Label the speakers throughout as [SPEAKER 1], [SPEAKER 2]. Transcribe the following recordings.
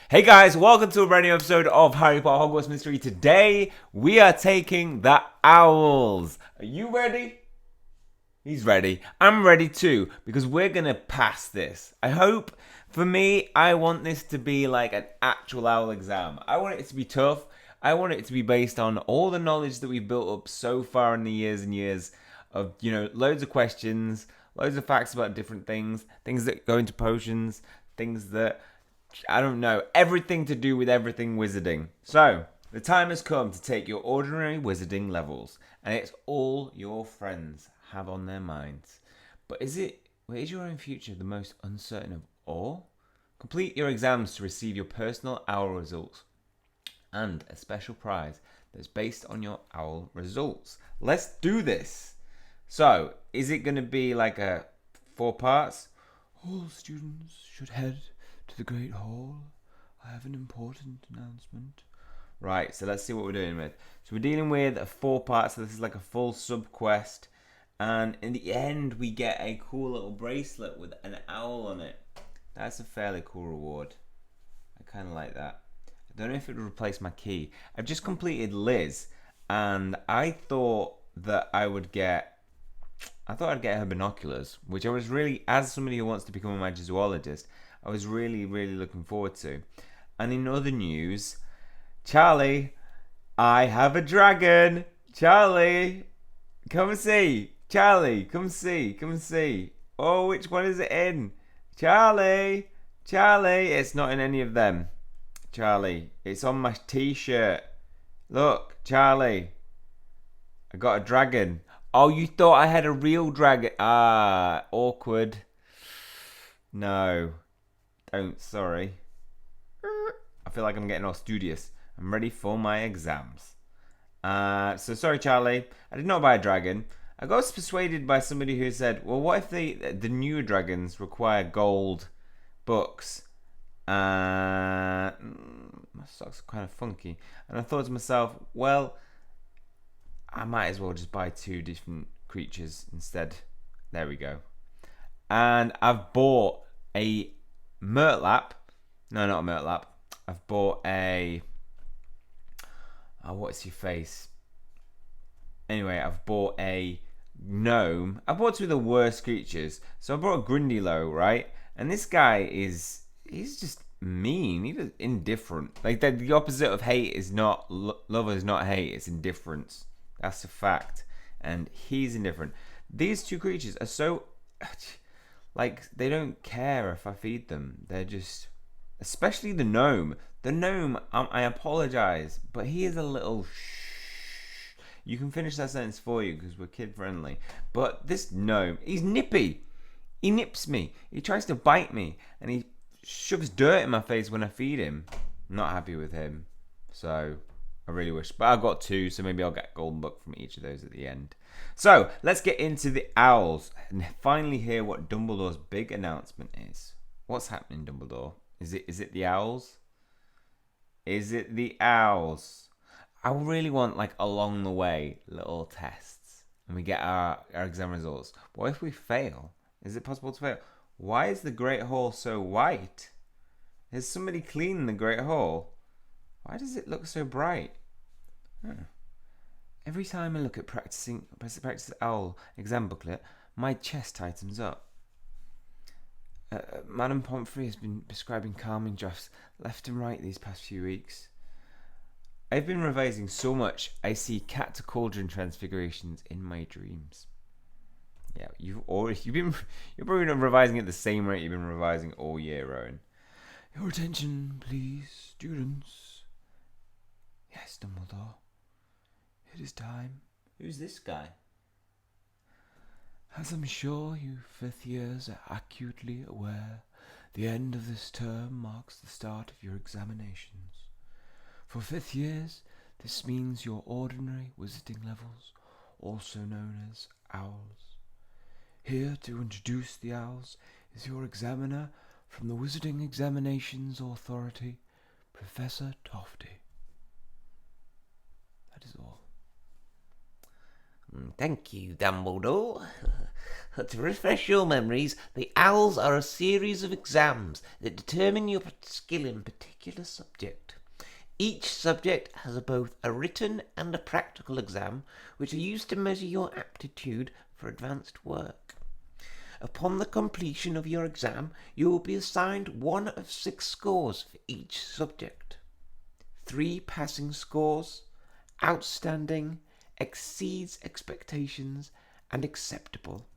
[SPEAKER 1] Hey guys, welcome to a brand new episode of Harry Potter Hogwarts Mystery. Today, we are taking the owls. Are you ready? He's ready. I'm ready too, because we're going to pass this. I hope, for me, I want this to be like an actual owl exam. I want it to be tough. I want it to be based on all the knowledge that we've built up so far in the years and years of, loads of questions, loads of facts about different things that go into potions, things that I don't know, everything to do with everything wizarding. So, the time has come to take your ordinary wizarding levels, and it's all your friends have on their minds. But is your own future the most uncertain of all? Complete your exams to receive your personal owl results and a special prize that's based on your owl results. Let's do this. So, is it going to be like a 4 parts? All students should head to the Great Hall. I have an important announcement. Right, so let's see what we're dealing with. So we're dealing with a 4 parts. So this is like a full subquest. And in the end, we get a cool little bracelet with an owl on it. That's a fairly cool reward. I kind of like that. I don't know if it would replace my key. I've just completed Liz. And I thought that I'd get her binoculars, which I was really, as somebody who wants to become a magizoologist, I was really, really looking forward to. And in other news, Charlie, I have a dragon. Charlie, come see. Charlie, come see. Oh, which one is it in? Charlie, it's not in any of them. Charlie, it's on my t-shirt. Look, Charlie, I got a dragon. Oh, you thought I had a real dragon? Ah, awkward. No. Don't, sorry. I feel like I'm getting all studious. I'm ready for my exams. So sorry, Charlie. I did not buy a dragon. I got persuaded by somebody who said, well, what if the newer dragons require gold books? My socks are kind of funky. And I thought to myself, well, I might as well just buy 2 different creatures instead. There we go. And I've bought a Murtlap. No, not a Murtlap. I've bought a... Oh, what's your face? Anyway, I've bought a gnome. I bought 2 of the worst creatures. So I bought a Grindylow, right? And this guy he's just mean. He's indifferent. Like the opposite of hate is not... Love is not hate, it's indifference. That's a fact. And he's indifferent. These 2 creatures are so... Like, they don't care if I feed them. They're just... Especially the gnome. The gnome, I apologize, but he is a little shh. You can finish that sentence for you because we're kid-friendly. But this gnome, he's nippy. He nips me. He tries to bite me. And he shoves dirt in my face when I feed him. I'm not happy with him. So, I really wish. But I've got 2, so maybe I'll get a golden book from each of those at the end. So, let's get into the owls and finally hear what Dumbledore's big announcement is. What's happening, Dumbledore? Is it the owls? Is it the owls? I really want, like, along the way, little tests. And we get our exam results. But what if we fail? Is it possible to fail? Why is the Great Hall so white? Has somebody cleaned the Great Hall? Why does it look so bright? Every time I look at practice owl exam booklet, my chest tightens up. Madame Pomfrey has been prescribing calming drafts left and right these past few weeks. I've been revising so much, I see cat to cauldron transfigurations in my dreams. Yeah, you're probably not revising at the same rate you've been revising all year, Rowan. Your attention, please, students. Yes, Dumbledore. It is time. Who's this guy? As I'm sure you 5th years are acutely aware, the end of this term marks the start of your examinations. For 5th years, this means your ordinary wizarding levels, also known as owls. Here to introduce the owls is your examiner from the Wizarding Examinations Authority, Professor Tofty. That is all.
[SPEAKER 2] Thank you, Dumbledore. To refresh your memories, the owls are a series of exams that determine your skill in particular particular subject. Each subject has both a written and a practical exam, which are used to measure your aptitude for advanced work. Upon the completion of your exam, you will be assigned one of 6 scores for each subject. 3 passing scores, outstanding, exceeds expectations, and acceptable.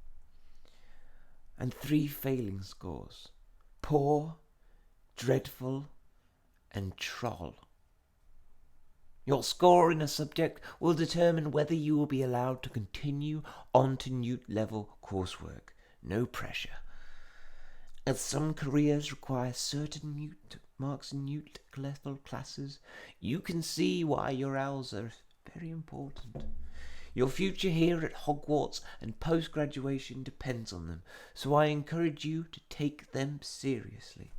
[SPEAKER 2] And 3 failing scores, poor, dreadful, and troll. Your score in a subject will determine whether you will be allowed to continue on to Newt level coursework. No pressure. As some careers require certain Newt marks in Newt level classes, you can see why your owls are very important. Your future here at Hogwarts and post-graduation depends on them, so I encourage you to take them seriously.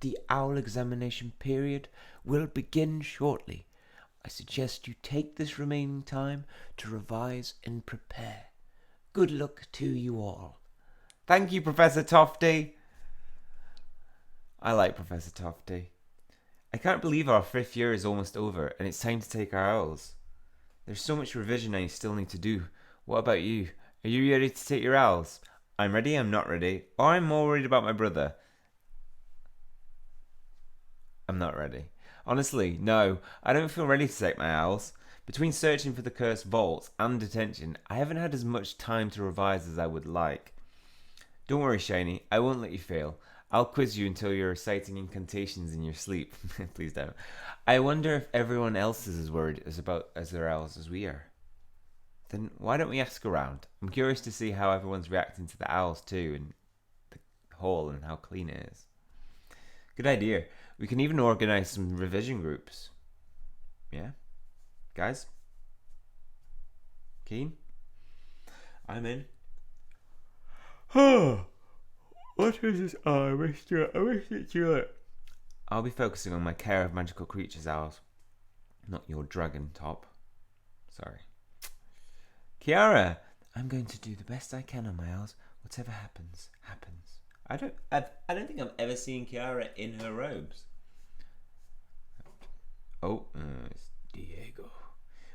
[SPEAKER 2] The owl examination period will begin shortly. I suggest you take this remaining time to revise and prepare. Good luck to you all.
[SPEAKER 1] Thank you, Professor Tofty. I like Professor Tofty. I can't believe our 5th year is almost over and it's time to take our owls. There's so much revision I still need to do. What about you? Are you ready to take your owls? I'm ready, I'm not ready. Or I'm more worried about my brother. I'm not ready. Honestly, no, I don't feel ready to take my owls. Between searching for the cursed vaults and detention, I haven't had as much time to revise as I would like. Don't worry, Shiny, I won't let you fail. I'll quiz you until you're reciting incantations in your sleep. Please don't. I wonder if everyone else is as worried as their owls as we are. Then why don't we ask around? I'm curious to see how everyone's reacting to the owls too, and the hall and how clean it is. Good idea. We can even organise some revision groups. Yeah? Guys? Keen? I'm in. What is this? Oh, I wish it you. I'll be focusing on my care of magical creatures, owls. Not your dragon top. Sorry. Kiara! I'm going to do the best I can on my owls. Whatever happens, happens. I don't think I've ever seen Kiara in her robes. Oh, it's Diego.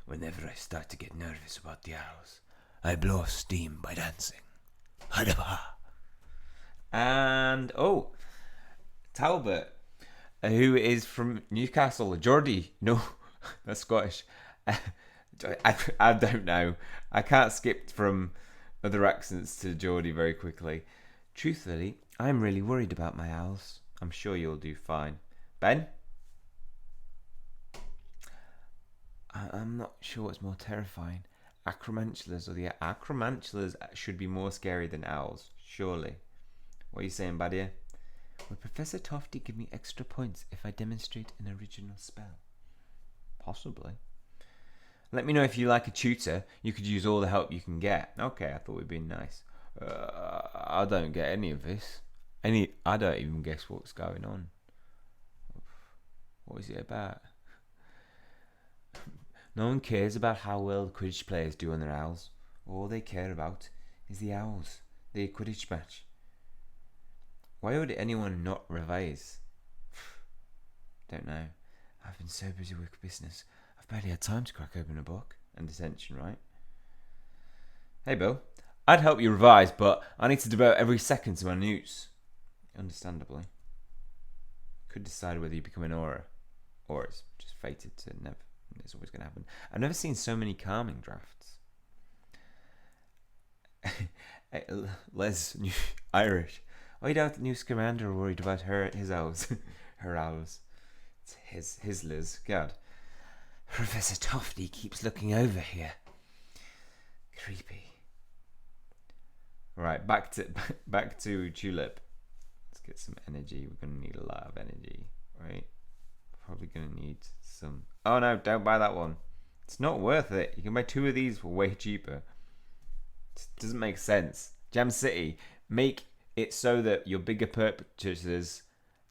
[SPEAKER 1] Whenever I start to get nervous about the owls, I blow off steam by dancing. Hadaba. And Talbot, who is from Newcastle, Geordie. No, that's Scottish. I don't know. I can't skip from other accents to Geordie very quickly. Truthfully, I'm really worried about my owls. I'm sure you'll do fine. Ben? I'm not sure what's more terrifying. Acromantulas or the Acromantulas should be more scary than owls, surely. What are you saying, Badia? Will Professor Tofty give me extra points if I demonstrate an original spell? Possibly. Let me know if you like a tutor. You could use all the help you can get. Okay, I thought we'd be nice. I don't get any of this. I don't even guess what's going on. What is it about? No one cares about how well the Quidditch players do on their owls. All they care about is the owls, the Quidditch match. Why would anyone not revise? Don't know. I've been so busy with business, I've barely had time to crack open a book. And detention, right? Hey, Bill. I'd help you revise, but I need to devote every second to my newts. Understandably. Could decide whether you become an aura, or it's just fated to never. It's always going to happen. I've never seen so many calming drafts. Les, Irish. I doubt the new commander worried about his owls. Her owls. It's his Liz. God. Professor Tofty keeps looking over here. Creepy. Right, back to Tulip. Let's get some energy. We're going to need a lot of energy, right? Probably going to need some... Oh no, don't buy that one. It's not worth it. You can buy 2 of these for way cheaper. It doesn't make sense. Gem City, make it so that your bigger purchases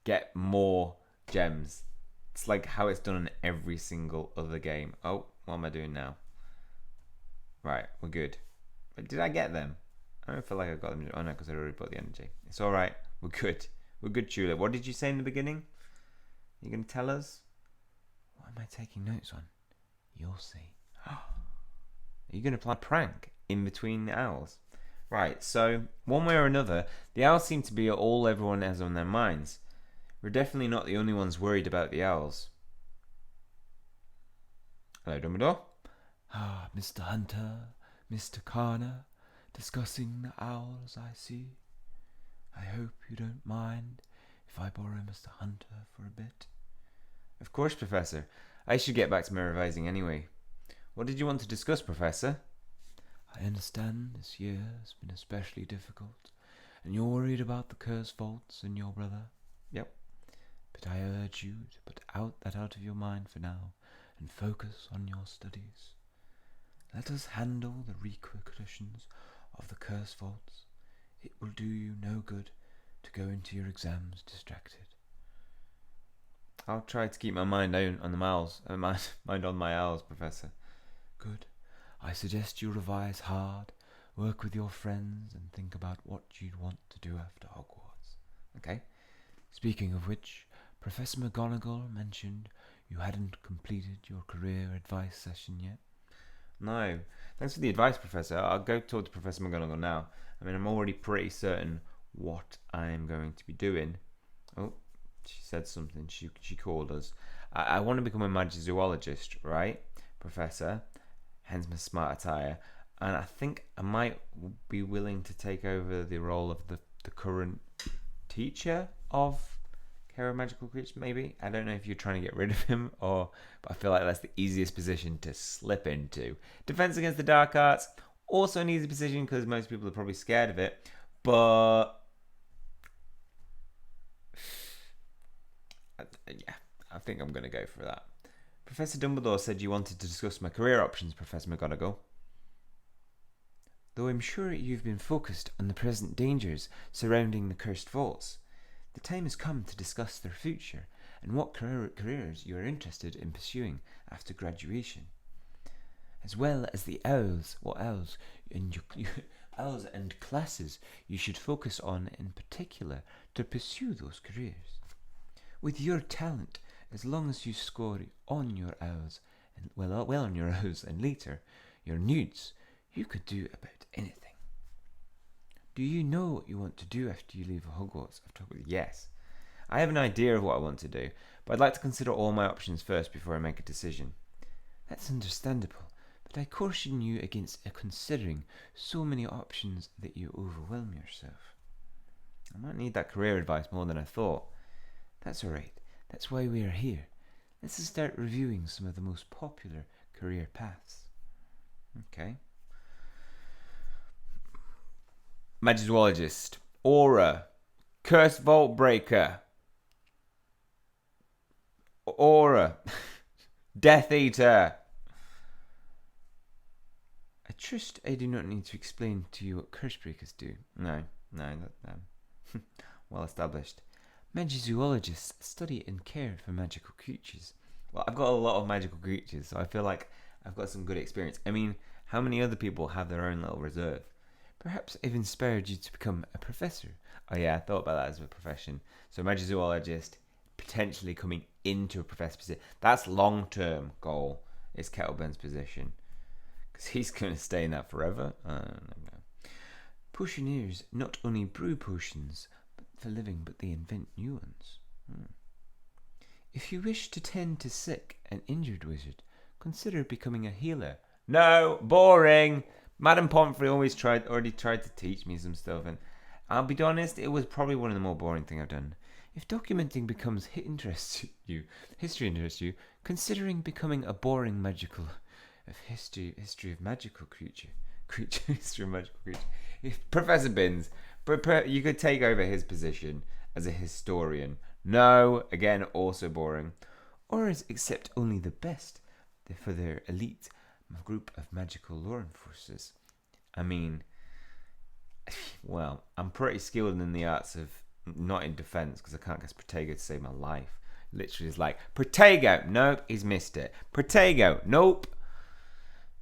[SPEAKER 1] get more gems. It's like how it's done in every single other game. Oh, what am I doing now? Right, we're good. But did I get them? I don't feel like I got them. Oh no, because I already bought the energy. It's alright. We're good. We're good, Tulip. What did you say in the beginning? You going to tell us? What am I taking notes on? You'll see. Are you going to play a prank in between the owls? Right, so one way or another, the owls seem to be all everyone has on their minds. We're definitely not the only ones worried about the owls. Hello, Dumbledore.
[SPEAKER 3] Ah, Mr. Hunter, Mr. Carner, discussing the owls, I see. I hope you don't mind if I borrow Mr. Hunter for a bit.
[SPEAKER 1] Of course, Professor. I should get back to my revising anyway. What did you want to discuss, Professor?
[SPEAKER 3] I understand this year has been especially difficult, and you're worried about the curse faults in your brother.
[SPEAKER 1] Yep.
[SPEAKER 3] But I urge you to put that out of your mind for now, and focus on your studies. Let us handle the repercussions of the curse faults. It will do you no good to go into your exams distracted.
[SPEAKER 1] I'll try to keep my mind on the owls. Mind on my owls, Professor.
[SPEAKER 3] Good. I suggest you revise hard, work with your friends, and think about what you'd want to do after Hogwarts.
[SPEAKER 1] Okay.
[SPEAKER 3] Speaking of which, Professor McGonagall mentioned you hadn't completed your career advice session yet.
[SPEAKER 1] No. Thanks for the advice, Professor. I'll go talk to Professor McGonagall now. I mean, I'm already pretty certain what I'm going to be doing. Oh, she said something. She called us. I want to become a magizoologist, right, Professor? Hence my smart attire. And I think I might be willing to take over the role of the current teacher of Care of Magical Creatures, maybe. I don't know if you're trying to get rid of him, but I feel like that's the easiest position to slip into. Defense against the Dark Arts, also an easy position because most people are probably scared of it. But yeah, I think I'm going to go for that. Professor Dumbledore said you wanted to discuss my career options, Professor McGonagall.
[SPEAKER 3] Though I'm sure you've been focused on the present dangers surrounding the cursed vaults, the time has come to discuss their future and what careers you are interested in pursuing after graduation, as well as the owls and classes you should focus on in particular to pursue those careers. With your talent, as long as you score on your owls and well on your owls and later your nudes, you could do about anything. Do you know what you want to do after you leave Hogwarts?
[SPEAKER 1] Yes. I have an idea of what I want to do, but I'd like to consider all my options first before I make a decision.
[SPEAKER 3] That's understandable, but I caution you against considering so many options that you overwhelm yourself.
[SPEAKER 1] I might need that career advice more than I thought.
[SPEAKER 3] That's alright. That's why we are here. Let's start reviewing some of the most popular career paths.
[SPEAKER 1] Okay. Magizoologist, Aura, Curse Vault Breaker, Aura, Death Eater.
[SPEAKER 3] I trust I do not need to explain to you what curse breakers do.
[SPEAKER 1] No, well established.
[SPEAKER 3] Magizoologists study and care for magical creatures.
[SPEAKER 1] Well, I've got a lot of magical creatures, so I feel like I've got some good experience. I mean, how many other people have their own little reserve?
[SPEAKER 3] Perhaps I've inspired you to become a professor.
[SPEAKER 1] Oh yeah, I thought about that as a profession. So magizoologist, potentially coming into a professor position. That's long-term goal, is Kettleburn's position. Because he's going to stay in that forever. I don't know.
[SPEAKER 3] Potioneers not only brew potions for living, but they invent new ones. If you wish to tend to sick and injured wizard, consider becoming a healer.
[SPEAKER 1] No, boring. Madame Pomfrey already tried to teach me some stuff, and I'll be honest, it was probably one of the more boring things I've done.
[SPEAKER 3] If documenting becomes history interests you, considering becoming a boring magical history of magical creature.
[SPEAKER 1] History of magical creature. If Professor Binns, you could take over his position as a historian. No, again, also boring.
[SPEAKER 3] Or accept only the best for their elite group of magical law enforcers.
[SPEAKER 1] I mean, well, I'm pretty skilled in the arts of, not in defense, because I can't get Protego to save my life. Literally, it's like, Protego, nope, he's missed it. Protego, nope.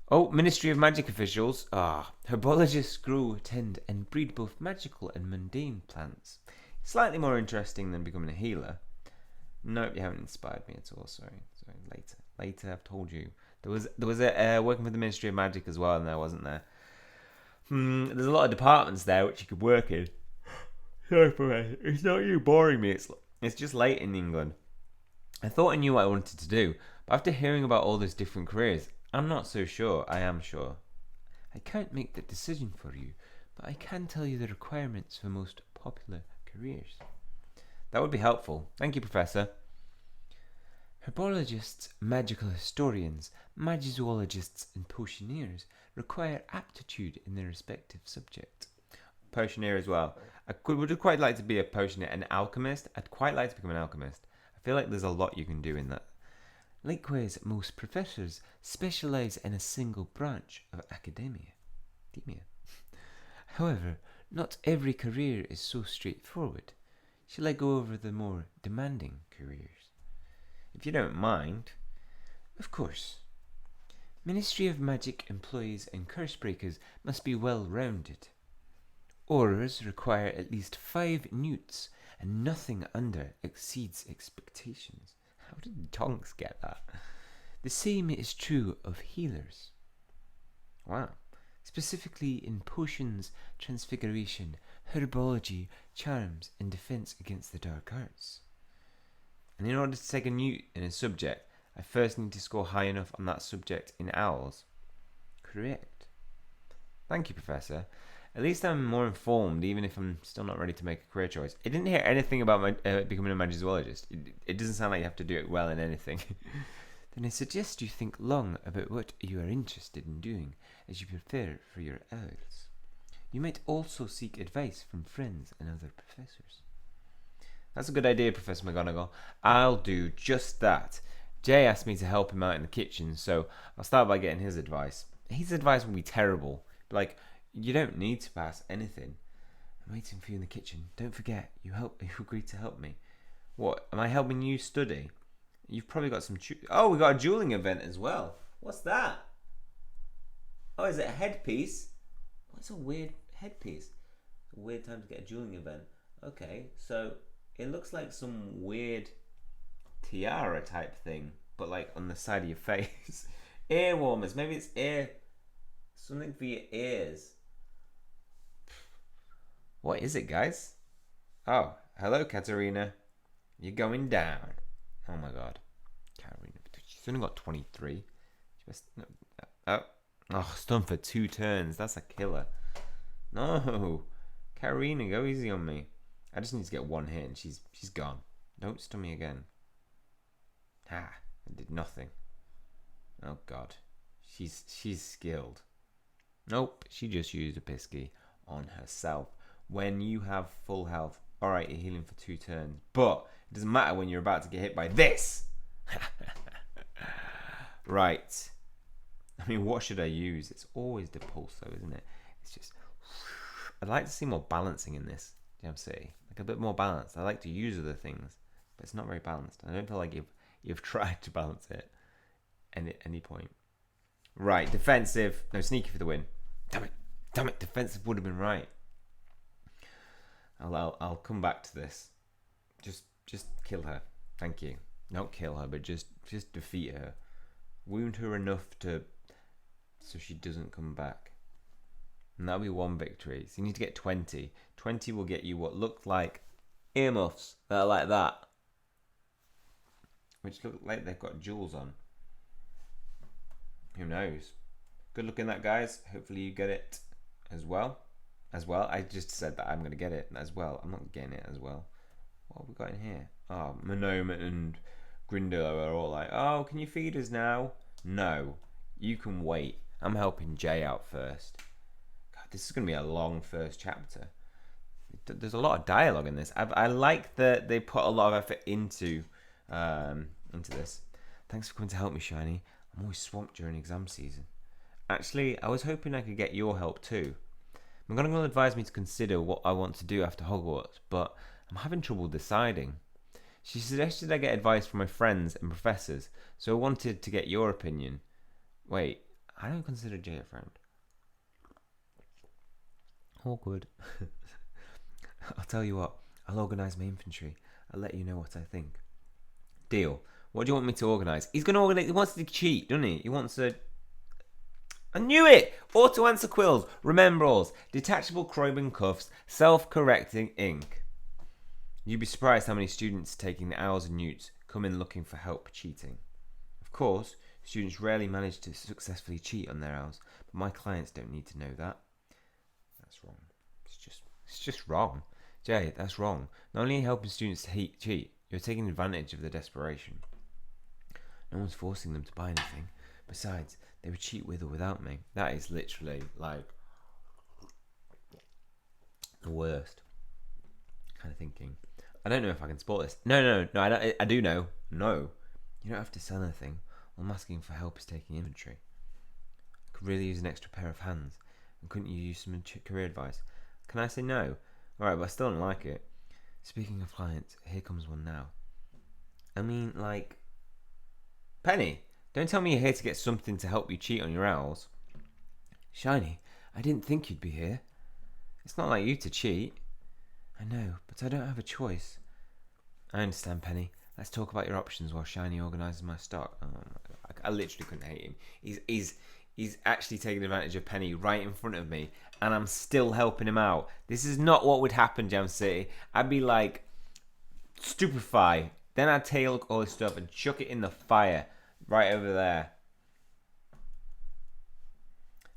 [SPEAKER 1] Oh, Ministry of Magic officials.
[SPEAKER 3] Herbologists grow, tend, and breed both magical and mundane plants.
[SPEAKER 1] Slightly more interesting than becoming a healer. Nope, you haven't inspired me at all. Sorry. Later. I've told you. There was a working for the Ministry of Magic as well, and there wasn't there. There's a lot of departments there which you could work in. Sorry for me. It's not you boring me. It's just late in England. I thought I knew what I wanted to do, but after hearing about all those different careers, I'm not so sure. I am sure. I can't make that decision for you, but I can tell you the requirements for most popular careers. That would be helpful. Thank you, Professor. Herbologists, magical historians, magizoologists, and potioneers require aptitude in their respective subject. Potioneer as well. Would quite like to be a potioneer. An alchemist? I'd quite like to become an alchemist. I feel like there's a lot you can do in that. Likewise, most professors specialize in a single branch of academia. However, not every career is so straightforward. Shall I go over the more demanding careers? If you don't mind. Of course. Ministry of Magic employees and curse breakers must be well-rounded. Aurors require at least 5 newts, and nothing under exceeds expectations. How did Tonks get that? The same is true of healers. Wow. Specifically in potions, transfiguration, herbology, charms, and defense against the dark arts. And in order to take a newt in a subject, I first need to score high enough on that subject in owls. Correct. Thank you, Professor. At least I'm more informed, even if I'm still not ready to make a career choice. I didn't hear anything about becoming a magizoologist. It doesn't sound like you have to do it well in anything. Then I suggest you think long about what you are interested in doing as you prepare for your owls. You might also seek advice from friends and other professors. That's a good idea, Professor McGonagall. I'll do just that. Jay asked me to help him out in the kitchen, so I'll start by getting his advice. His advice will be terrible. Like, you don't need to pass anything. I'm waiting for you in the kitchen. Don't forget, you agreed to help me. What, am I helping you study? You've probably got some... Oh, we got a dueling event as well. What's that? Oh, is it a headpiece? What's a weird headpiece? It's a weird time to get a dueling event. Okay, so it looks like some weird tiara type thing, but like on the side of your face. Ear warmers. Maybe it's ear... something for your ears. What is it, guys? Oh, hello, Katerina. You're going down. Oh my god. Katerina. She's only got 23. Stun for 2 turns. That's a killer. No. Katerina, go easy on me. I just need to get 1 hit and she's gone. Don't stun me again. I did nothing. Oh god. She's skilled. Nope, she just used a pisky on herself. When you have full health, alright, you're healing for 2 turns. But it doesn't matter when you're about to get hit by this. Right. I mean, what should I use? It's always the pulse though, isn't it? It's just... I'd like to see more balancing in this. Do you know what I'm saying? Like a bit more balanced. I like to use other things, but it's not very balanced. I don't feel like you've tried to balance it at any point. Right, defensive. No, sneaky for the win. Damn it, defensive would have been right. I'll come back to this. Just kill her. Thank you. Not kill her, but just defeat her. Wound her enough so she doesn't come back. And that'll be 1 victory. So you need to get 20. 20 will get you what looked like earmuffs that are like that. Which look like they've got jewels on. Who knows? Good luck in that, guys. Hopefully you get it as well. I just said that I'm going to get it as well. I'm not getting it as well. What have we got in here? Oh, Monoma and Grindylow are all like, oh, can you feed us now? No. You can wait. I'm helping Jay out first. God, this is going to be a long first chapter. There's a lot of dialogue in this. I like that they put a lot of effort into this. Thanks for coming to help me, Shiny. I'm always swamped during exam season. Actually, I was hoping I could get your help too. McGonagall advised me to consider what I want to do after Hogwarts, but I'm having trouble deciding. She suggested I get advice from my friends and professors, so I wanted to get your opinion. Wait, I don't consider Jay a friend. Awkward. I'll tell you what, I'll organise my infantry. I'll let you know what I think. Deal. What do you want me to organise? He's going to organise. He wants to cheat, doesn't he? He wants to. I knew it! Auto answer quills, remember-alls, detachable Croydon cuffs, self-correcting ink. You'd be surprised how many students taking the owls and newts come in looking for help cheating. Of course, students rarely manage to successfully cheat on their owls, but my clients don't need to know that. That's wrong. It's just wrong. Jay, that's wrong. Not only are you helping students to cheat, you're taking advantage of their desperation. No one's forcing them to buy anything. Besides, they would cheat with or without me. That is literally like the worst kind of thinking. I don't know if I can support this. No, I do know. No, you don't have to sell anything. All I'm asking for help is taking inventory. I could really use an extra pair of hands. And couldn't you use some career advice? Can I say no? Alright, but I still don't like it. Speaking of clients, here comes one now. I mean, like, Penny, don't tell me you're here to get something to help you cheat on your owls. Shiny, I didn't think you'd be here. It's not like you to cheat. I know, but I don't have a choice. I understand, Penny. Let's talk about your options while Shiny organises my stock. Oh my God. I literally couldn't hate him. He's actually taking advantage of Penny right in front of me, and I'm still helping him out. This is not what would happen, Jam City. I'd be like, stupefy. Then I'd take all his stuff and chuck it in the fire right over there.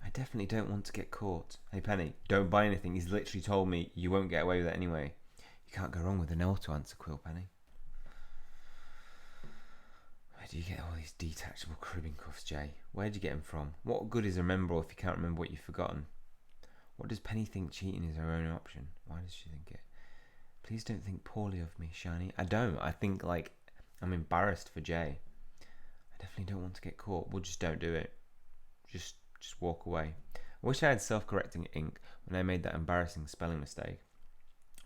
[SPEAKER 1] I definitely don't want to get caught. Hey, Penny, don't buy anything. He's literally told me you won't get away with it anyway. You can't go wrong with an auto answer quill, Penny. Where do you get all these detachable cribbing cuffs, Jay? Where do you get them from? What good is a remember if you can't remember what you've forgotten? What does Penny think cheating is her own option? Why does she think it? Please don't think poorly of me, Shiny. I don't. I think, like, I'm embarrassed for Jay. I definitely don't want to get caught. Well, just don't do it. Just walk away. I wish I had self-correcting ink when I made that embarrassing spelling mistake.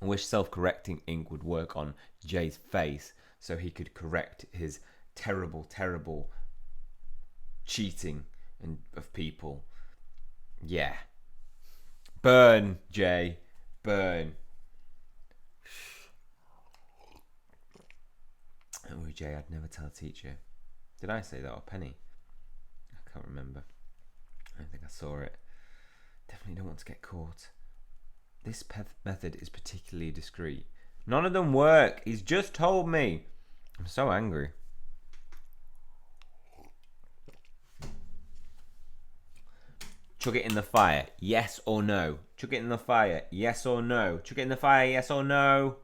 [SPEAKER 1] I wish self-correcting ink would work on Jay's face so he could correct his terrible cheating of people. Yeah. Burn, Jay. Burn. Oh, Jay, I'd never tell a teacher. Did I say that, or Penny? I can't remember. I don't think I saw it. Definitely don't want to get caught. This method is particularly discreet. None of them work. He's just told me. I'm so angry. Chuck it in the fire. Yes or no? Chuck it in the fire. Yes or no? Chuck it in the fire. Yes or no?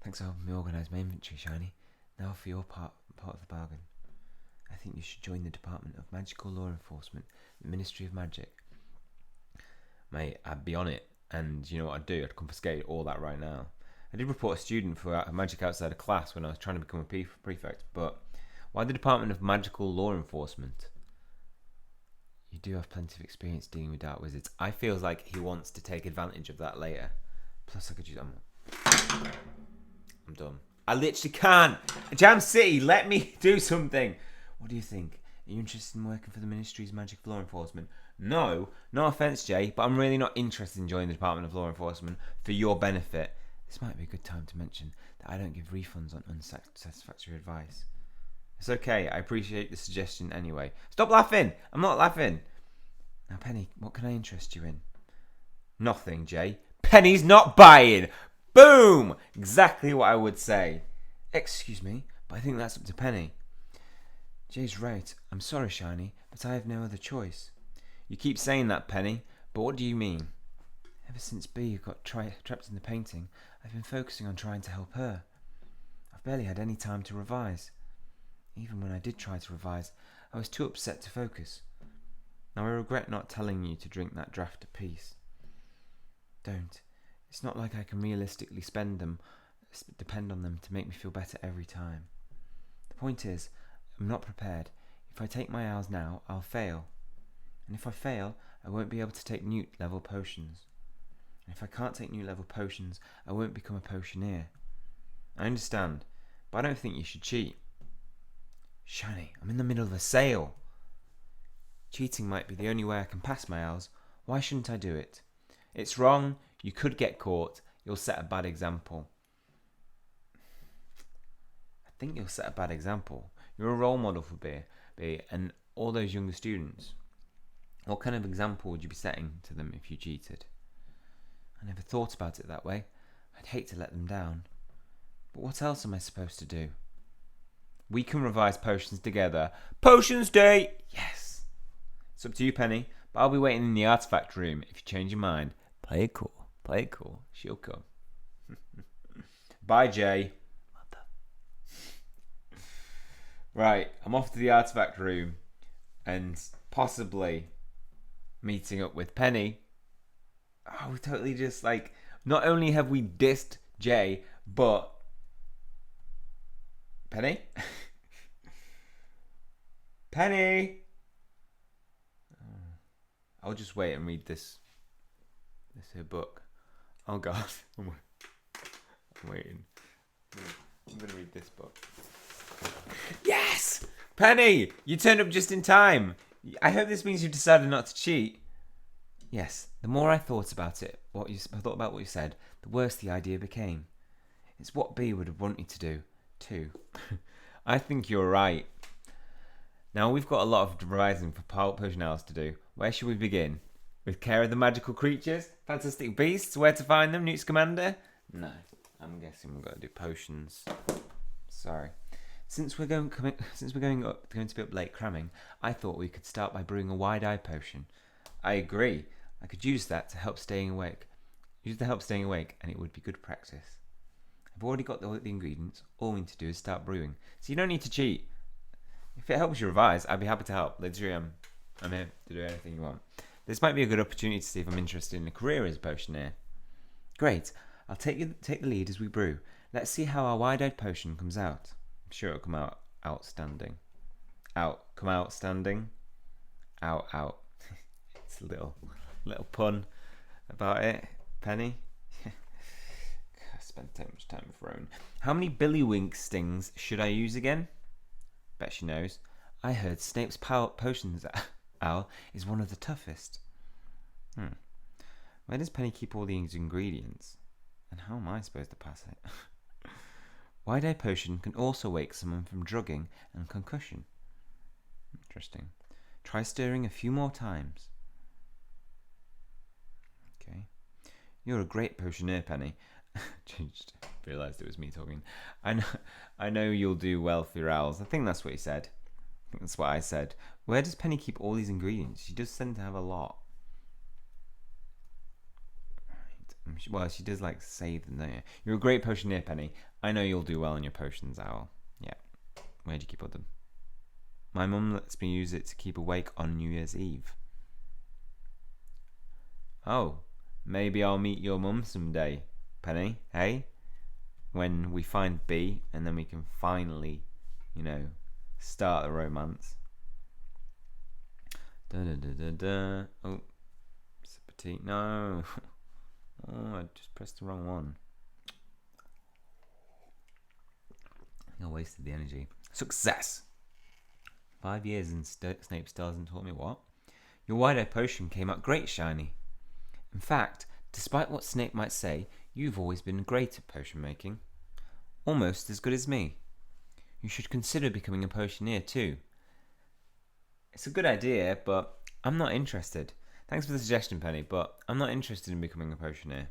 [SPEAKER 1] Thanks for helping me organise my inventory, Shiny. Now for your part of the bargain. I think you should join the Department of Magical Law Enforcement, the Ministry of Magic. Mate, I'd be on it, and you know what I'd do? I'd confiscate all that right now. I did report a student for magic outside of class when I was trying to become a prefect, but why the Department of Magical Law Enforcement? You do have plenty of experience dealing with dark wizards. I feel like he wants to take advantage of that later. Plus, I could use... I'm done. I literally can't. Jam City, let me do something. What do you think? Are you interested in working for the Ministry's Magic Law Enforcement? No. No offence, Jay, but I'm really not interested in joining the Department of Law Enforcement for your benefit. This might be a good time to mention that I don't give refunds on unsatisfactory advice. It's okay. I appreciate the suggestion anyway. Stop laughing. I'm not laughing. Now, Penny, what can I interest you in? Nothing, Jay. Penny's not buying. Boom! Exactly what I would say. Excuse me, but I think that's up to Penny. Jay's right. I'm sorry, Shiny, but I have no other choice. You keep saying that, Penny, but what do you mean? Ever since Bea got trapped in the painting, I've been focusing on trying to help her. I've barely had any time to revise. Even when I did try to revise, I was too upset to focus. Now I regret not telling you to drink that draft of peace. Don't. It's not like I can realistically depend on them to make me feel better every time. The point is, I'm not prepared. If I take my owls now, I'll fail. And if I fail, I won't be able to take Newt level potions. And if I can't take Newt level potions, I won't become a potioneer. I understand, but I don't think you should cheat. Shiny, I'm in the middle of a sale. Cheating might be the only way I can pass my owls. Why shouldn't I do it? It's wrong. You could get caught. You'll set a bad example.
[SPEAKER 3] think you'll set a bad example. You're a role model for B, and all those younger students. What kind of example would you be setting to them if you cheated? I never thought about it that way. I'd hate to let them down. But what else am I supposed to do? We can revise potions together. Potions day! Yes! It's up to you, Penny, but I'll be waiting in the artifact room if you change your mind. Play it cool. Play it cool. She'll come. Bye, Jay. Right, I'm off to the artifact room and possibly meeting up with Penny. Oh, we totally just like, not only have we dissed Jay, but Penny? Penny! I'll just wait and read this here book. Oh god, I'm waiting. I'm gonna read this book. Yes! Penny! You turned up just in time. I hope this means you've decided not to cheat. Yes, the more I thought about it, what you said, the worse the idea became. It's what B would have wanted to do, too. I think you're right. Now we've got a lot of revising for potion hours to do. Where should we begin? With care of the magical creatures? Fantastic beasts? Where to find them? Newt Scamander? No, I'm guessing we've got to do potions. Sorry. Since we're going to be up late cramming, I thought we could start by brewing a wide-eye potion. I agree. I could use that to help staying awake. And it would be good practice. I've already got the ingredients. All we need to do is start brewing. So you don't need to cheat. If it helps you revise, I'd be happy to help. Literally, I'm here to do anything you want. This might be a good opportunity to see if I'm interested in a career as a potioneer. Great. I'll take the lead as we brew. Let's see how our wide-eyed potion comes out. I'm sure it'll come out outstanding. Come out standing. Out. It's a little pun about it. Penny. I spent so much time with Rowan. How many Billywink stings should I use again? Bet she knows. I heard Snape's potions owl is one of the toughest. Where does Penny keep all these ingredients? And how am I supposed to pass it? Wide-eye potion can also wake someone from drugging and concussion. Interesting. Try stirring a few more times. Okay. You're a great potioneer, Penny. Just realised it was me talking. I know you'll do well for your owls. I think that's what he said. I think that's what I said. Where does Penny keep all these ingredients? She does tend to have a lot. Right. Well, she does like save them, don't you? You're a great potioneer, Penny. I know you'll do well in your potions, owl. Yeah. Where do you keep all them? My mum lets me use it to keep awake on New Year's Eve. Oh, maybe I'll meet your mum someday, Penny, hey? When we find B, and then we can finally, start the romance. Oh, it's a petite. No. Oh, I just pressed the wrong one. I think I wasted the energy. Success! 5 years and Snape still hasn't taught me what? Your wide-eye potion came out great, Shiny. In fact, despite what Snape might say, you've always been great at potion making. Almost as good as me. You should consider becoming a potioneer too. It's a good idea, but I'm not interested. Thanks for the suggestion, Penny, but I'm not interested in becoming a potioneer.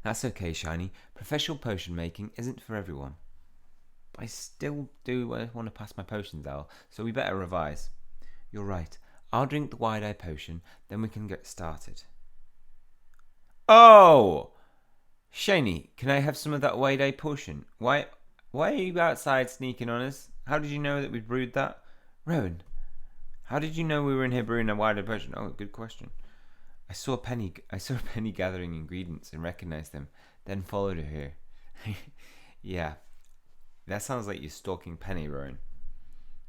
[SPEAKER 3] That's okay, Shiny. Professional potion making isn't for everyone. But I still do want to pass my potions out, so we better revise. You're right. I'll drink the wide-eye potion, then we can get started. Oh! Shiny, can I have some of that wide-eye potion? Why are you outside sneaking on us? How did you know that we brewed that? Rowan, how did you know we were in here brewing a wide-eye potion? Oh, good question. I saw Penny gathering ingredients and recognized them, then followed her here. Yeah. That sounds like you're stalking Penny, Rowan.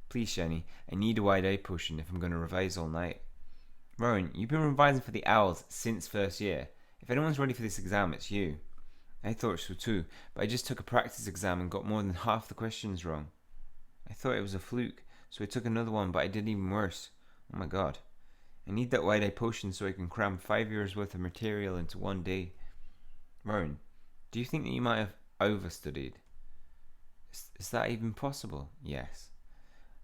[SPEAKER 3] Please, Shiny, I need a wide-eye potion if I'm going to revise all night. Rowan, you've been revising for the owls since first year. If anyone's ready for this exam, it's you. I thought so too, but I just took a practice exam and got more than half the questions wrong. I thought it was a fluke, so I took another one, but I did even worse. Oh my god. I need that wide-eye potion so I can cram 5 years worth of material into one day. Rowan, do you think that you might have overstudied? Is that even possible? Yes.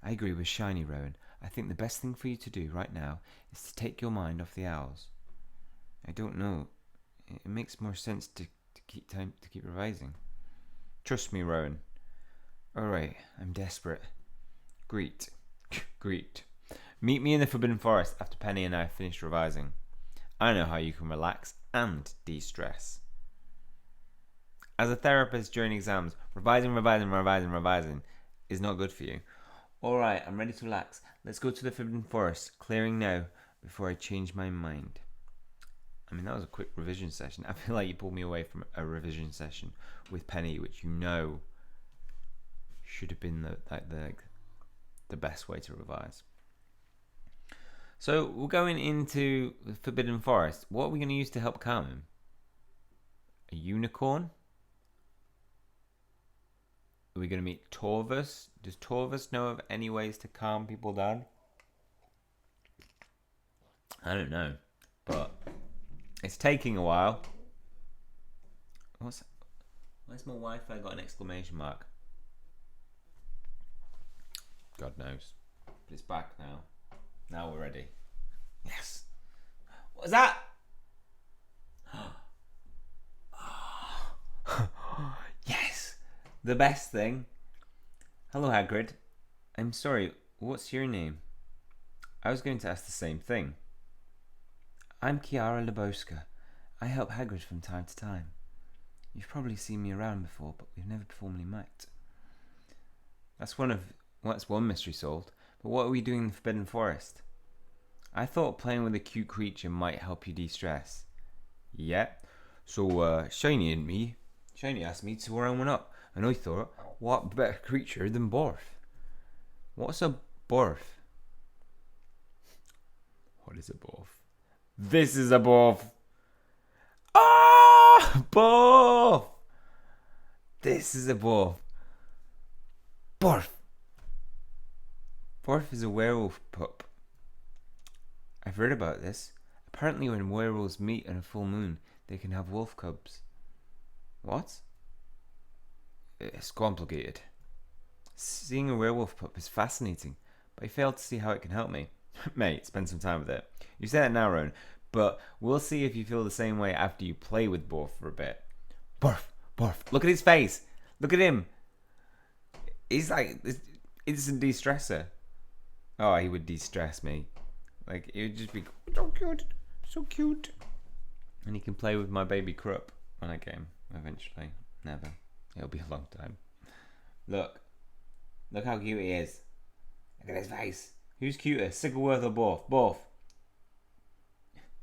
[SPEAKER 3] I agree with Shiny, Rowan. I think the best thing for you to do right now is to take your mind off the owls. I don't know. It makes more sense to keep revising.
[SPEAKER 1] Trust me, Rowan.
[SPEAKER 3] Alright, I'm desperate. Greet.
[SPEAKER 1] Great. Meet me in the Forbidden Forest after Penny and I have finished revising. I know how you can relax and de-stress. As a therapist during exams, revising is not good for you. Alright, I'm ready to relax. Let's go to the Forbidden Forest, clearing now before I change my mind. I mean, that was a quick revision session. I feel like you pulled me away from a revision session with Penny, which you know should have been the best way to revise. So we're going into the Forbidden Forest. What are we going to use to help calm him? A unicorn? Are we going to meet Torvus? Does Torvus know of any ways to calm people down? I don't know, but it's taking a while. Why's my Wi-Fi got an exclamation mark? God knows. But it's back now. Now we're ready. Yes. What was that? Yes. The best thing. Hello, Hagrid. I'm sorry, what's your name? I was going to ask the same thing. I'm Kiara Lebowska. I help Hagrid from time to time. You've probably seen me around before, but we've never formally met. That's one mystery solved. But what are we doing in the Forbidden Forest? I thought playing with a cute creature might help you de-stress. Yeah. So Shiny asked me to round one up, and I thought, what better creature than Borf? What's a Borf? What is a Borf? This is a Borf. Ah, Borf! This is a Borf. Borf! Borf is a werewolf pup. I've read about this. Apparently when werewolves meet on a full moon, they can have wolf cubs. What? It's complicated. Seeing a werewolf pup is fascinating, but I fail to see how it can help me. Mate, spend some time with it. You say that now, Rowan, but we'll see if you feel the same way after you play with Borf for a bit. Borf! Borf! Look at his face! Look at him! He's like this instant de-stressor. Oh, he would de-stress me. Like, it would just be so cute. So cute. And he can play with my baby Krupp when I get him, eventually. Never. It'll be a long time. Look. Look how cute he is. Look at his face. Who's cuter, Sigilworth or Borf? Borf.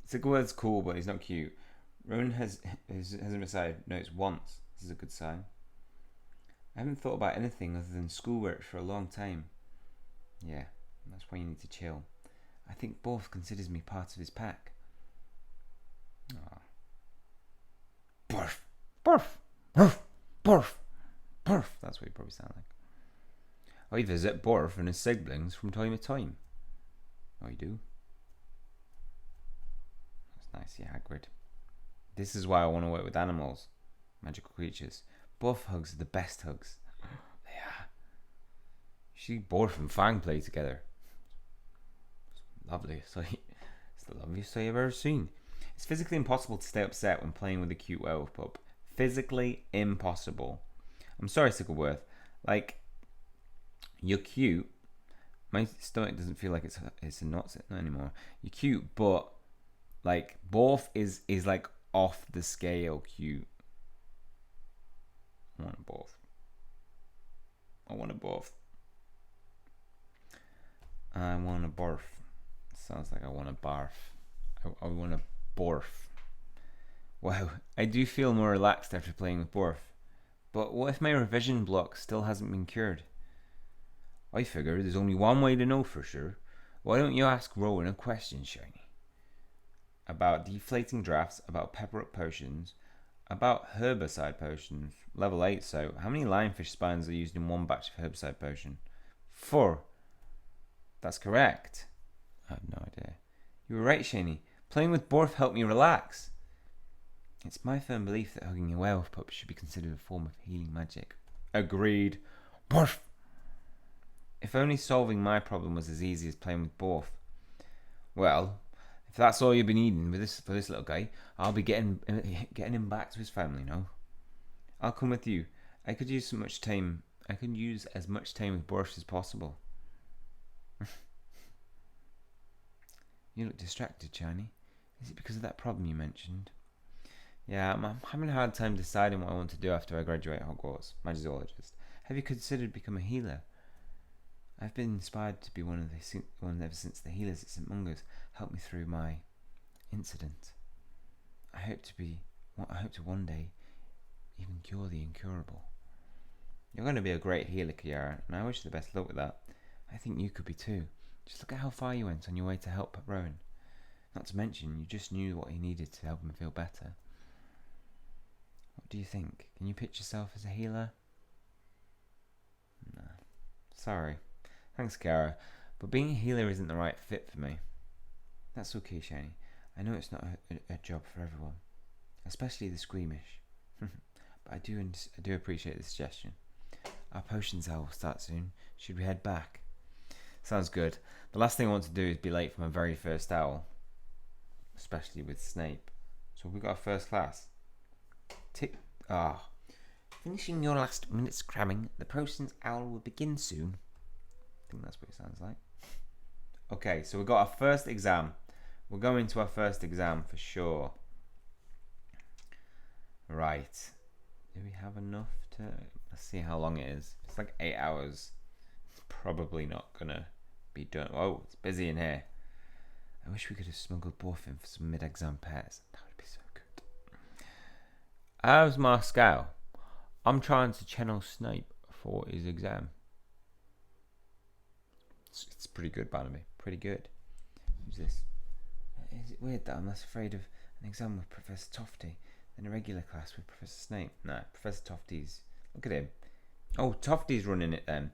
[SPEAKER 1] Sigilworth's cool, but he's not cute. Rowan hasn't decided. No, it's once. This is a good sign. I haven't thought about anything other than schoolwork for a long time. Yeah, that's why you need to chill. I think Borf considers me part of his pack. Aww. Borf! Borf! Borf! Borf! Borf! That's what he probably sound like. I visit Borf and his siblings from time to time. Oh, you do? That's nice, yeah, Hagrid. This is why I want to work with animals. Magical creatures. Borf hugs are the best hugs. They are. You see Borf and Fang play together. It's lovely sight. It's the loveliest sight I've ever seen. It's physically impossible to stay upset when playing with a cute werewolf pup. Physically impossible. I'm sorry, Sigilworth. Like, you're cute. My stomach doesn't feel like it's a knot anymore. You're cute, but like Borf is like off the scale cute. I want a Borf. I want a Borf. I want a Borf. Sounds like I want a barf. I want a Borf. Wow, I do feel more relaxed after playing with Borf. But what if my revision block still hasn't been cured? I figure there's only one way to know for sure. Why don't you ask Rowan a question, Shiny? About deflating drafts, about pepper up potions, about herbicide potions. Level 8, so how many lionfish spines are used in one batch of herbicide potion? 4. That's correct. I have no idea. You were right, Shiny. Playing with Borf helped me relax. It's my firm belief that hugging a werewolf pup should be considered a form of healing magic. Agreed. Borf! If only solving my problem was as easy as playing with Borf. Well, if that's all you've been needing for this little guy, I'll be getting him back to his family now. I'll come with you. I could use as much time with Borf as possible. You look distracted, Shiny. Is it because of that problem you mentioned? Yeah, I'm having a hard time deciding what I want to do after I graduate Hogwarts, Magizoologist. Have you considered becoming a healer? I've been inspired to be one ever since the healers at St. Mungo's helped me through my incident. I hope to one day even cure the incurable. You're going to be a great healer, Kiara, and I wish you the best luck with that. I think you could be too. Just look at how far you went on your way to help Rowan. Not to mention, you just knew what he needed to help him feel better. What do you think? Can you picture yourself as a healer? No. Sorry. Thanks, Kiara, but being a healer isn't the right fit for me. That's okay, Shiny. I know it's not a job for everyone, especially the squeamish. But I do appreciate the suggestion. Our potions hour will start soon. Should we head back? Sounds good. The last thing I want to do is be late for my very first owl, especially with Snape. So we got our first class.
[SPEAKER 2] Finishing your last minute's cramming, the potions hour will begin soon.
[SPEAKER 1] I think that's what it sounds like. Okay, so we got our first exam. We're going to our first exam for sure. Right. Do we have enough to... Let's see how long it is. It's like 8 hours. It's probably not going to be done. Oh, it's busy in here. I wish we could have smuggled Borf in for some mid-exam pairs. That would be so good. How's my scale? I'm trying to channel Snape for his exam. It's pretty good, Barnaby. Pretty good. Who's this? Is it weird that I'm less afraid of an exam with Professor Tofty than a regular class with Professor Snape? No, Professor Tofty's... Look at him. Oh, Tofty's running it then.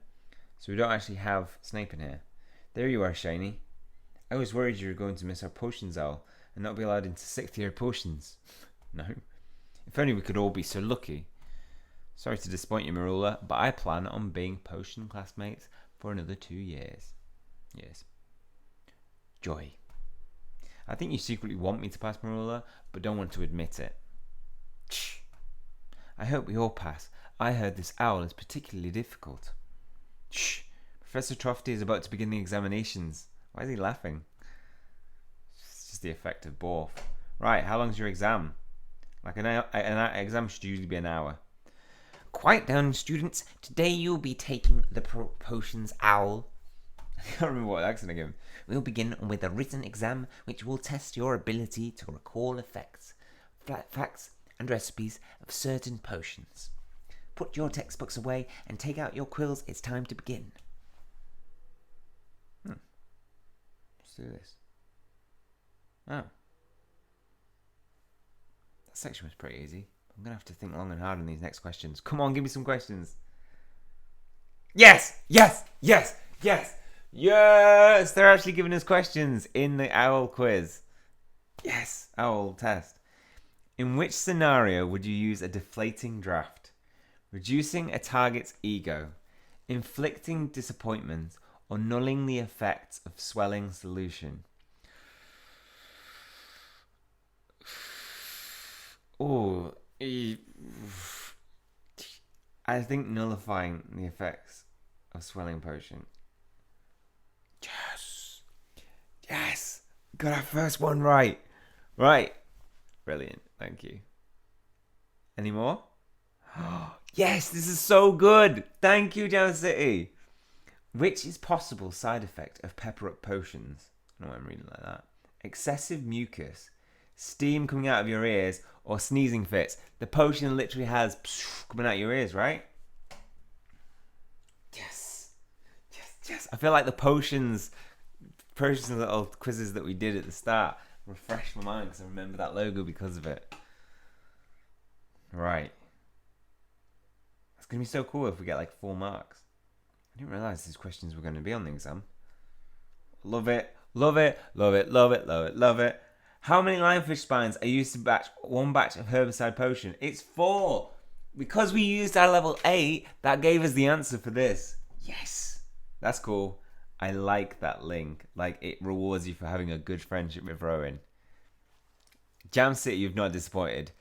[SPEAKER 1] So we don't actually have Snape in here. There you are, Shiny. I was worried you were going to miss our potions owl and not be allowed into 6th year potions. No. If only we could all be so lucky. Sorry to disappoint you, Marula, but I plan on being potion classmates for another 2 years. Yes. Joy. I think you secretly want me to pass, Marula, but don't want to admit it. Shh. I hope we all pass. I heard this owl is particularly difficult. Shh. Professor Tofty is about to begin the examinations. Why is he laughing? It's just the effect of Borf. Right, how long's your exam? Like an exam should usually be an hour.
[SPEAKER 2] Quiet down, students. Today you'll be taking the potions owl.
[SPEAKER 1] I can't remember what accent I gave him.
[SPEAKER 2] We'll begin with a written exam which will test your ability to recall effects, facts and recipes of certain potions. Put your textbooks away and take out your quills. It's time to begin.
[SPEAKER 1] Let's do this. Oh. That section was pretty easy. I'm going to have to think long and hard on these next questions. Come on, give me some questions. Yes! Yes! Yes! Yes! Yes! They're actually giving us questions in the OWL quiz. Yes! OWL test. In which scenario would you use a deflating draft? Reducing a target's ego, inflicting disappointment, or nulling the effects of swelling solution? Oh, I think nullifying the effects of swelling potion. Yes! Yes! Got our first one right. Right. Brilliant. Thank you. Any more? Yes, this is so good. Thank you, Jam City. Which is possible side effect of pepper up potions? I don't know why I'm reading like that. Excessive mucus, steam coming out of your ears, or sneezing fits. The potion literally has coming out your ears, right? Yes. Yes, yes. I feel like the potions little quizzes that we did at the start refreshed my mind because I remember that logo because of it. Right. It's going to be so cool if we get like 4 marks. I didn't realise these questions were going to be on the exam. Love it. Love it. Love it. Love it. Love it. Love it. How many lionfish spines are used to batch one batch of herbicide potion? It's 4. Because we used our level 8, that gave us the answer for this. Yes. That's cool. I like that link. Like, it rewards you for having a good friendship with Rowan. Jam City, you've not disappointed.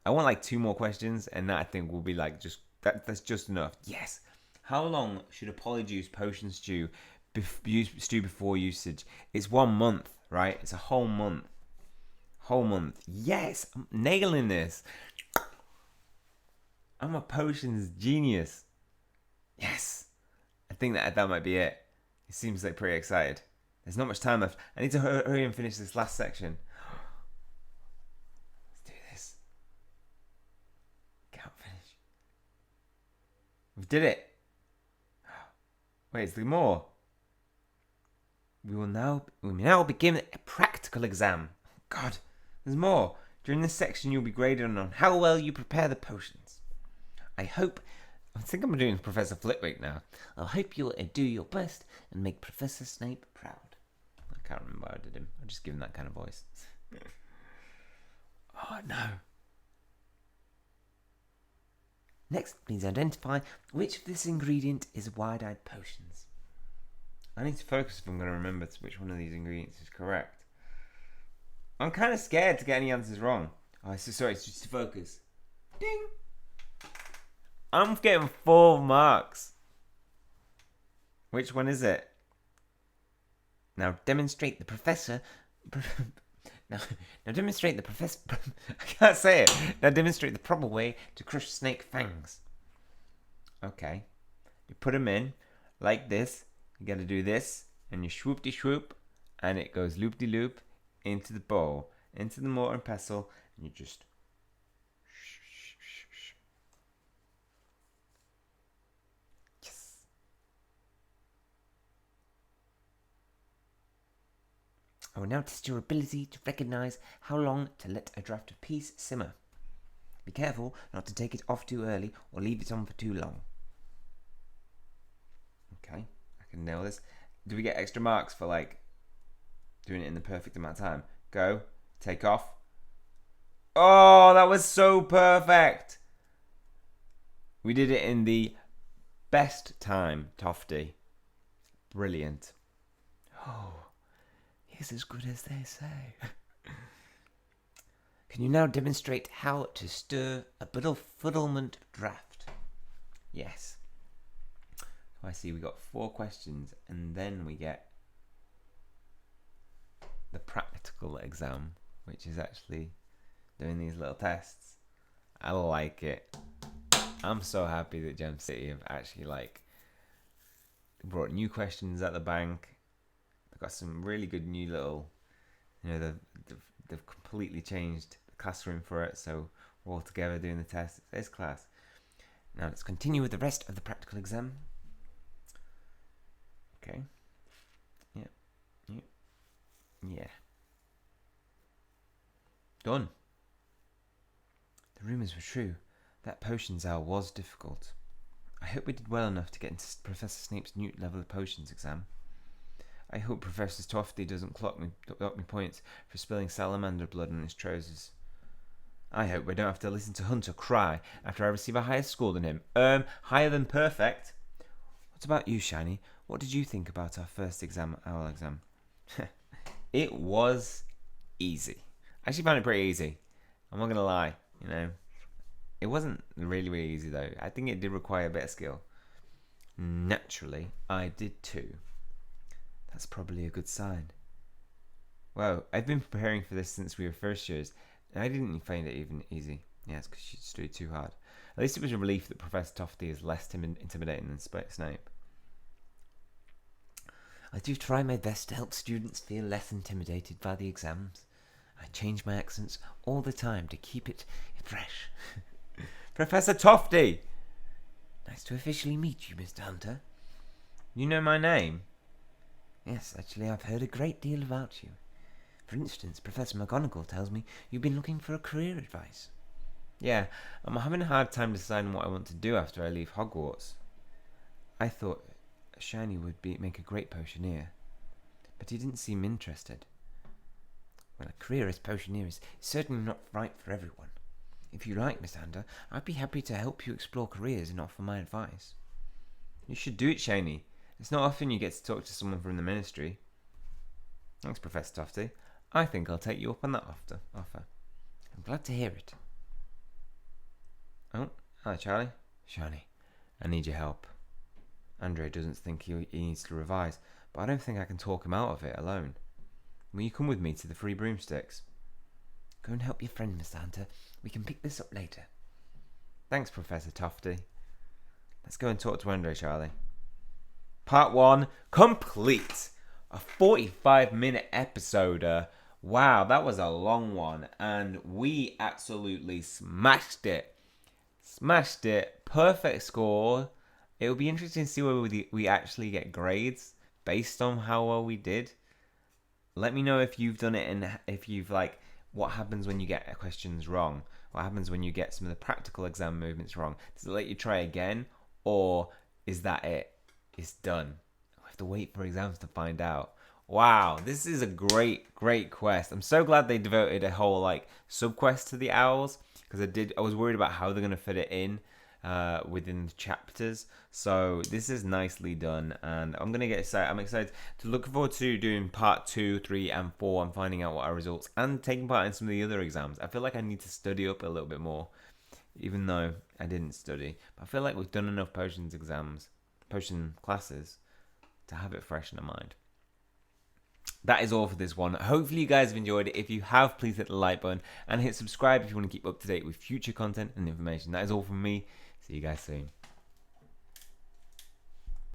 [SPEAKER 1] I want like 2 more questions, and that I think will be like just that's just enough. Yes. How long should a polyjuice potion stew stew before usage? It's 1 month, right? It's a whole month. Whole month. Yes, I'm nailing this. I'm a potions genius. Yes. I think that might be it. It seems like pretty excited. There's not much time left. I need to hurry and finish this last section. Let's do this. Can't finish. We did it. Wait, is there more? We may now begin a practical exam. God, there's more. During this section, you'll be graded on how well you prepare the potions. I think I'm doing Professor Flitwick now. I hope you'll do your best and make Professor Snape proud. I can't remember how I did him. I'll just give him that kind of voice. Oh, no.
[SPEAKER 2] Next, please identify which of this ingredient is wide-eyed potions.
[SPEAKER 1] I need to focus if I'm going to remember which one of these ingredients is correct. I'm kind of scared to get any answers wrong. Oh, sorry, it's just to focus. Ding! I'm getting 4 marks. Which one is it?
[SPEAKER 2] Now demonstrate the professor... Now demonstrate the professor...
[SPEAKER 1] I can't say it.
[SPEAKER 2] Now demonstrate the proper way to crush snake fangs.
[SPEAKER 1] Okay. You put them in like this. You got to do this. And you swoop-de-swoop. And it goes loop-de-loop into the bowl. Into the mortar and pestle. And you just... Yes.
[SPEAKER 2] I will now test your ability to recognize how long to let a draft of peas simmer. Be careful not to take it off too early or leave it on for too long.
[SPEAKER 1] Okay, I can nail this. Do we get extra marks for like doing it in the perfect amount of time? Go, take off. Oh, that was so perfect. We did it in the best time, Tofty. Brilliant.
[SPEAKER 2] Oh, he's as good as they say. Can you now demonstrate how to stir a befuddlement draft?
[SPEAKER 1] Yes. So I see we got 4 questions, and then we get the practical exam, which is actually doing these little tests. I like it. I'm so happy that Gem City have actually brought new questions at the bank. They've got some really good new little, they've completely changed the classroom for it, so we're all together doing the test. It's class.
[SPEAKER 2] Now let's continue with the rest of the practical exam.
[SPEAKER 1] Okay. Yeah. Done.
[SPEAKER 2] The rumours were true. That potions hour was difficult. I hope we did well enough to get into Professor Snape's new level of potions exam. I hope Professor Tofty doesn't clock me points for spilling salamander blood on his trousers.
[SPEAKER 1] I hope we don't have to listen to Hunter cry after I receive a higher score than him. Higher than perfect.
[SPEAKER 2] What about you, Shiny? What did you think about our first owl exam?
[SPEAKER 1] It was easy. I actually found it pretty easy. I'm not going to lie, It wasn't really, really easy, though. I think it did require a bit of skill. Naturally, I did too.
[SPEAKER 2] That's probably a good sign.
[SPEAKER 1] Well, I've been preparing for this since we were first years, and I didn't find it even easy. Yeah, it's because she studied too hard. At least it was a relief that Professor Tofty is less intimidating than Snape.
[SPEAKER 2] I do try my best to help students feel less intimidated by the exams. I change my accents all the time to keep it fresh.
[SPEAKER 1] Professor Tofty!
[SPEAKER 2] Nice to officially meet you, Mr. Hunter.
[SPEAKER 1] You know my name?
[SPEAKER 2] Yes, actually, I've heard a great deal about you. For instance, Professor McGonagall tells me you've been looking for a career advice.
[SPEAKER 1] Yeah, I'm having a hard time deciding what I want to do after I leave Hogwarts.
[SPEAKER 2] I thought Shiny would make a great potioneer, but he didn't seem interested. Well, a career as potioneer is certainly not right for everyone.
[SPEAKER 3] If you like, Miss Ander, I'd be happy to help you explore careers and offer my advice.
[SPEAKER 1] You should do it, Shaney. It's not often you get to talk to someone from the ministry. Thanks, Professor Tufty. I think I'll take you up on that offer.
[SPEAKER 3] I'm glad to hear it.
[SPEAKER 1] Oh, hi, Charlie.
[SPEAKER 3] Shani.
[SPEAKER 1] I need your help. Andre doesn't think he needs to revise, but I don't think I can talk him out of it alone. Will you come with me to the Free Broomsticks?
[SPEAKER 3] Go and help your friend, Miss Hunter. We can pick this up later.
[SPEAKER 1] Thanks, Professor Tufty. Let's go and talk to Andre, Charlie. Part 1 complete. A 45-minute episode. Wow, that was a long one. And we absolutely smashed it. Smashed it. Perfect score. It will be interesting to see whether we actually get grades based on how well we did. Let me know if you've done it and if you've what happens when you get questions wrong. What happens when you get some of the practical exam movements wrong? Does it let you try again? Or is that it? It's done. We have to wait for exams to find out. Wow, this is a great quest. I'm so glad they devoted a whole subquest to the owls, because I was worried about how they're going to fit it in within the chapters. So this is nicely done, and I'm excited to look forward to doing part 2, 3 and 4 and finding out what our results and taking part in some of the other exams. I feel like I need to study up a little bit more, even though I didn't study. But I feel like we've done enough potion classes to have it fresh in our mind. That is all for this one. Hopefully you guys have enjoyed it. If you have, please hit the like button and hit subscribe if you want to keep up to date with future content and information. That is all from me. See you guys soon.